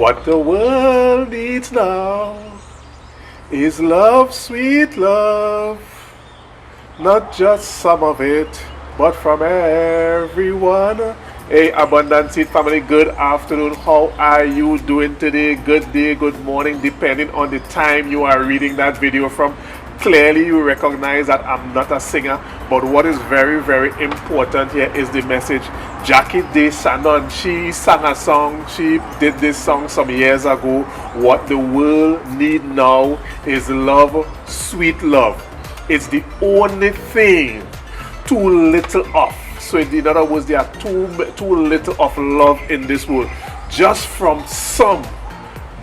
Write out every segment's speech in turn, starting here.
What the world needs now is love, sweet love. Not just some of it, but from everyone. Hey, Abundant Seed family, good afternoon. How are you doing today? Good day, good morning, depending on the time you are reading that video from. Clearly, you recognize that I'm not a singer, but what is very, very important here is the message. Jackie De Shannon, she sang a song, she did this song some years ago. What the world need now is love, sweet love. It's the only thing too little of. So in other words, there are too little of love in this world. Just from some,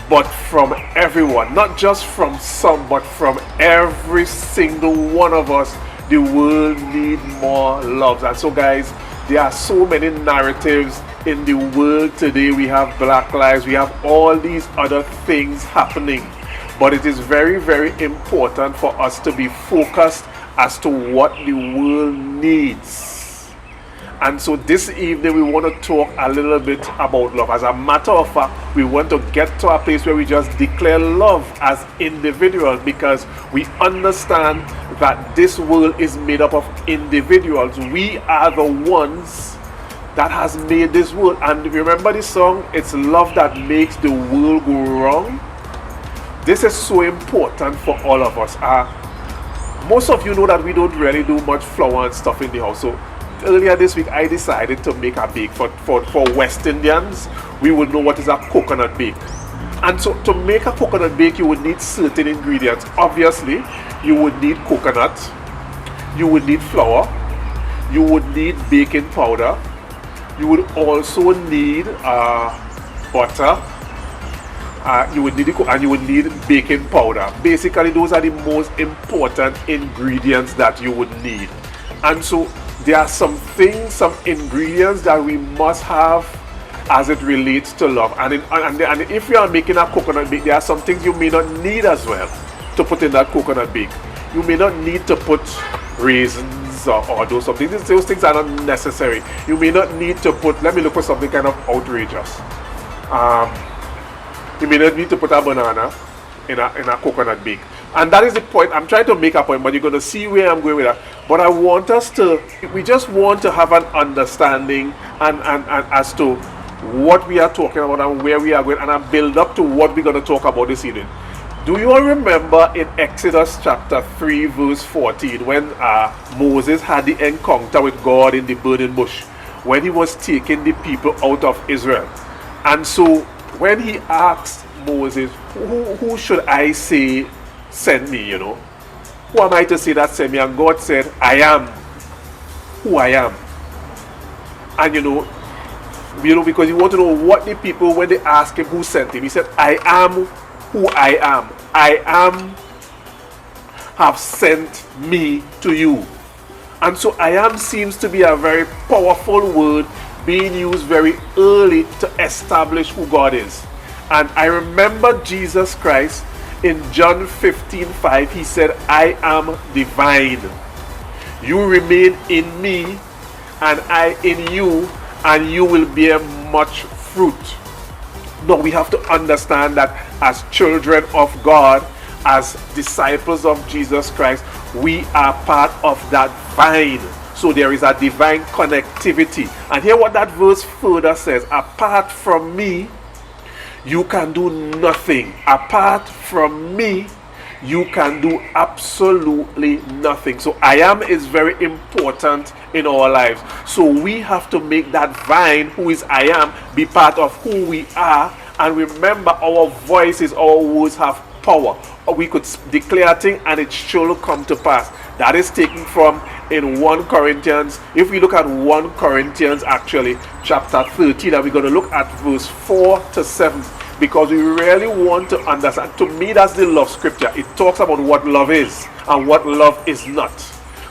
but from everyone. Not just from some, but from every single one of us. The world needs more love. And so guys, there are so many narratives in the world today. We have Black Lives, we have all these other things happening. But it is very, very important for us to be focused as to what the world needs. And so this evening we want to talk a little bit about love. As a matter of fact, we want to get to a place where we just declare love as individuals, because we understand that this world is made up of individuals. We are the ones that has made this world. And remember the song, it's love that makes the world go wrong. This is so important for all of us. Most of you know that we don't really do much flower and stuff in the house. So earlier this week, I decided to make a bake. For West Indians, we would know what is a coconut bake. And so to make a coconut bake, you would need certain ingredients. Obviously, you would need coconut, you would need flour, you would need baking powder, you would also need butter, you would need baking powder. Basically, those are the most important ingredients that you would need. And so there are some things, some ingredients that we must have as it relates to love. And if you are making a coconut bake, there are some things you may not need as well to put in that coconut bake. You may not need to put raisins or those something. Those things are not necessary. You may not need to put, let me look for something kind of outrageous. You may not need to put a banana in a coconut bake. And that is the point. I'm trying to make a point, but you're going to see where I'm going with that. But I want us to, we just want to have an understanding and as to what we are talking about and where we are going, and I build up to what we're going to talk about this evening. Do you all remember in Exodus chapter 3 verse 14 when Moses had the encounter with God in the burning bush, when he was taking the people out of Israel? And so when he asked Moses, who should I say send me, you know? Who am I to say that send me? And God said, I am who I am. And you know, because you want to know what the people, when they ask him who sent him, he said, I am who I am. I am have sent me to you. And so I am seems to be a very powerful word being used very early to establish who God is. And I remember Jesus Christ in John 15:5, he said, I am the vine. You remain in me, and I in you, and you will bear much fruit. Now we have to understand that as children of God, as disciples of Jesus Christ, we are part of that vine. So there is a divine connectivity. And hear what that verse further says. Apart from me, you can do nothing. Apart from me, you can do absolutely nothing. So I am is very important in our lives. So we have to make that vine, who is I am, be part of who we are. And remember, our voices, our words have power. We could declare a thing and it shall come to pass. That is taken from in 1 Corinthians. If we look at 1 Corinthians actually, chapter 13, and we're going to look at verse 4 to 7, because we really want to understand. To me, that's the love scripture. It talks about what love is and what love is not.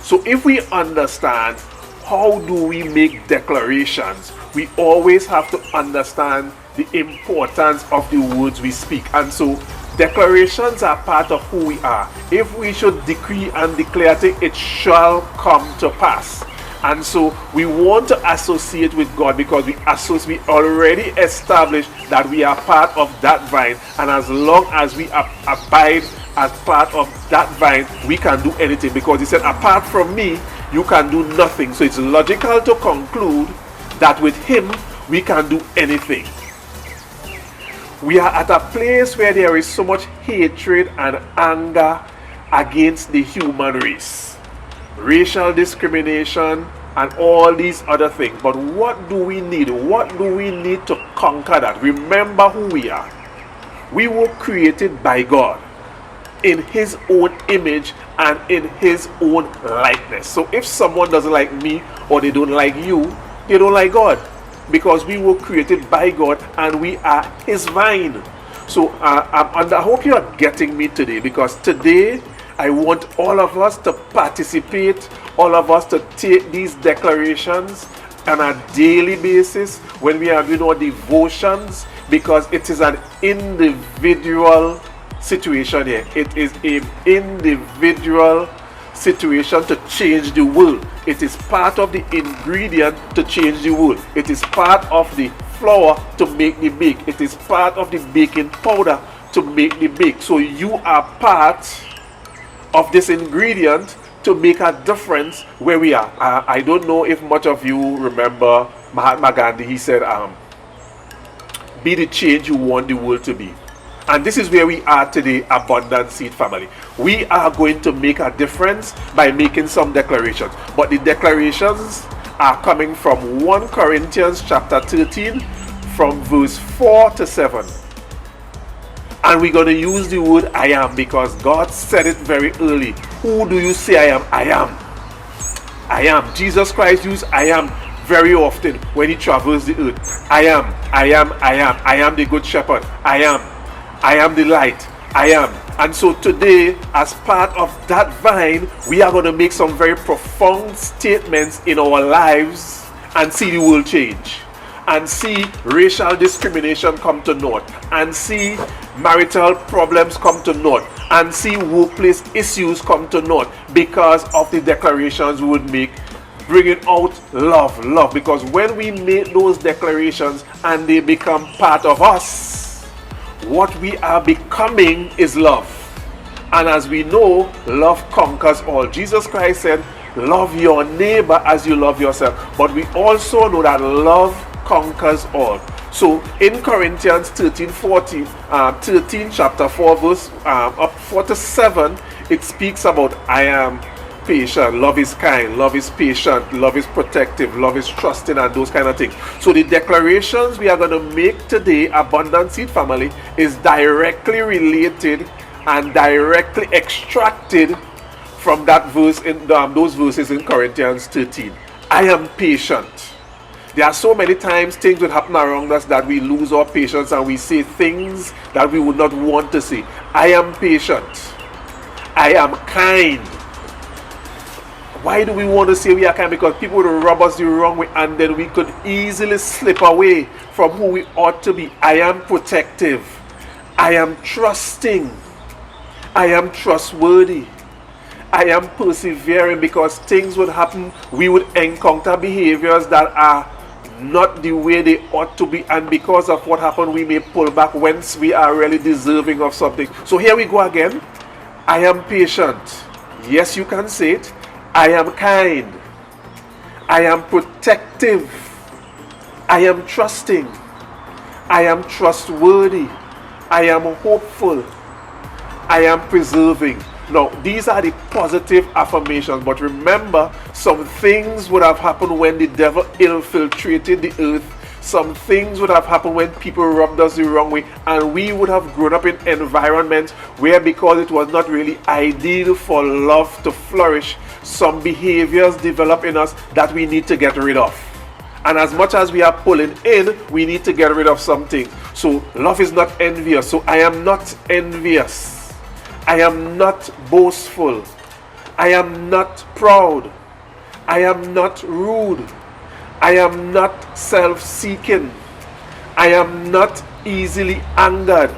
So if we understand how do we make declarations, we always have to understand the importance of the words we speak. And so declarations are part of who we are. If we should decree and declare it, it shall come to pass. And so we want to associate with God because we already established that we are part of that vine. And as long as we abide as part of that vine, we can do anything. Because he said, apart from me, you can do nothing. So it's logical to conclude that with him, we can do anything. We are at a place where there is so much hatred and anger against the human race. Racial discrimination and all these other things. But what do we need? What do we need to conquer that? Remember who we are. We were created by God in his own image and in his own likeness. So if someone doesn't like me or they don't like you, they don't like God. Because we were created by God and we are his vine. So I hope you are getting me today, because today I want all of us to participate, all of us to take these declarations on a daily basis when we are doing our devotions, because it is an individual situation here. It is an individual situation to change the world. It is part of the ingredient to change the world. It is part of the flour to make the bake. It is part of the baking powder to make the bake. So you are part of this ingredient to make a difference where we are. I don't know if much of you remember Mahatma Gandhi. He said, be the change you want the world to be. And this is where we are today, Abundant Seed family. We are going to make a difference by making some declarations. But the declarations are coming from 1 Corinthians chapter 13 from verse 4 to 7. And we're going to use the word I am, because God said it very early. Who do you say I am? I am. I am. Jesus Christ used I am very often when he travels the earth. I am. I am. I am. I am the good shepherd. I am. I am the light. I am. And so today, as part of that vine, we are going to make some very profound statements in our lives and see the world change. And see racial discrimination come to naught. And see marital problems come to naught. And see workplace issues come to naught because of the declarations we would make, bringing out love. Love. Because when we make those declarations and they become part of us, what we are becoming is love. And as we know, love conquers all. Jesus Christ said, love your neighbor as you love yourself. But we also know that love conquers all. So in Corinthians 13 chapter 4 verse up 4 to 7, it speaks about I am patient, love is kind, love is patient, love is protective, love is trusting, and those kind of things. So the declarations we are going to make today, Abundant Seed family, is directly related and directly extracted from that verse in those verses in Corinthians 13. I am patient. There are so many times things would happen around us that we lose our patience and we say things that we would not want to say. I am patient. I am kind. Why do we want to say we are kind? Because people would rub us the wrong way and then we could easily slip away from who we ought to be. I am protective. I am trusting. I am trustworthy. I am persevering, because things would happen. We would encounter behaviors that are not the way they ought to be, and because of what happened, we may pull back whence we are really deserving of something. So here we go again. I am patient. Yes, you can say it. I am kind. I am protective. I am trusting. I am trustworthy. I am hopeful. I am preserving. Now, these are the positive affirmations, but remember, some things would have happened when the devil infiltrated the earth. Some things would have happened when people rubbed us the wrong way, and we would have grown up in environments where, because it was not really ideal for love to flourish, some behaviors develop in us that we need to get rid of. And as much as we are pulling in, we need to get rid of something. So love is not envious. So I am not envious. I am not boastful. I am not proud. I am not rude. I am not self-seeking. I am not easily angered.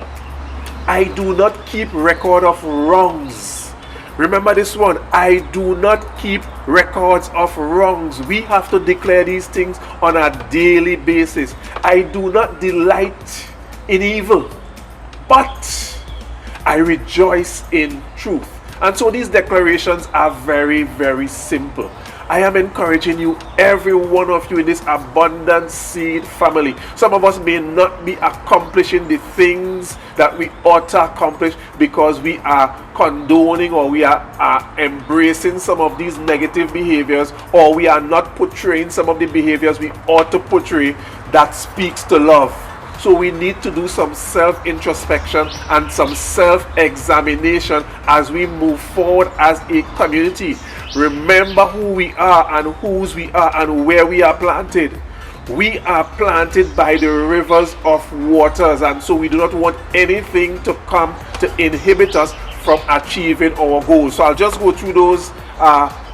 I do not keep record of wrongs. Remember this one. I do not keep records of wrongs. We have to declare these things on a daily basis. I do not delight in evil, but I rejoice in truth. And so these declarations are very, very simple. I am encouraging you, every one of you in this Abundant Seed family. Some of us may not be accomplishing the things that we ought to accomplish because we are condoning or we are embracing some of these negative behaviors, or we are not portraying some of the behaviors we ought to portray that speaks to love. So we need to do some self-introspection and some self-examination as we move forward as a community. Remember who we are and whose we are and where we are planted. We are planted by the rivers of waters, and so we do not want anything to come to inhibit us from achieving our goals. So I'll just go through those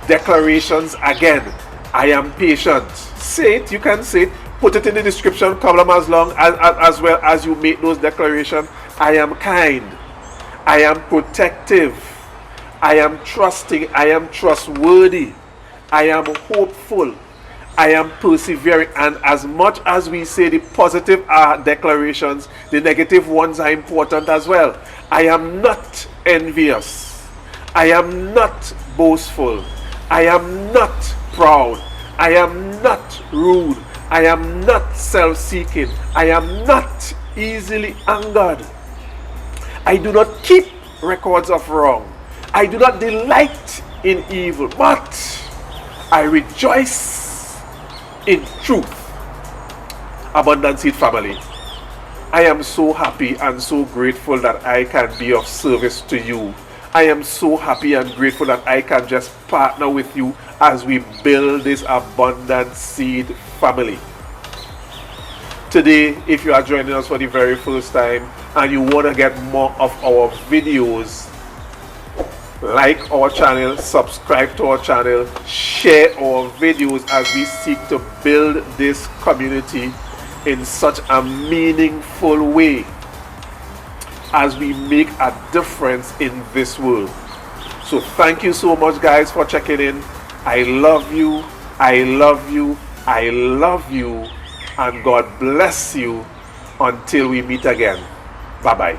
declarations again. I am patient. Say it, you can say it. Put it in the description column as well as you make those declarations. I am kind. I am protective. I am trusting. I am trustworthy. I am hopeful. I am persevering. And as much as we say the positive declarations, the negative ones are important as well. I am not envious. I am not boastful. I am not proud. I am not rude. I am not self-seeking. I am not easily angered. I do not keep records of wrong. I do not delight in evil, but I rejoice in truth. Abundant Seed family, I am so happy and so grateful that I can be of service to you. I am so happy and grateful that I can just partner with you as we build this Abundant Seed family. Today, if you are joining us for the very first time and you want to get more of our videos, like our channel, subscribe to our channel, share our videos as we seek to build this community in such a meaningful way as we make a difference in this world. So thank you so much, guys, for checking in. I love you. I love you. I love you. And God bless you until we meet again. Bye-bye.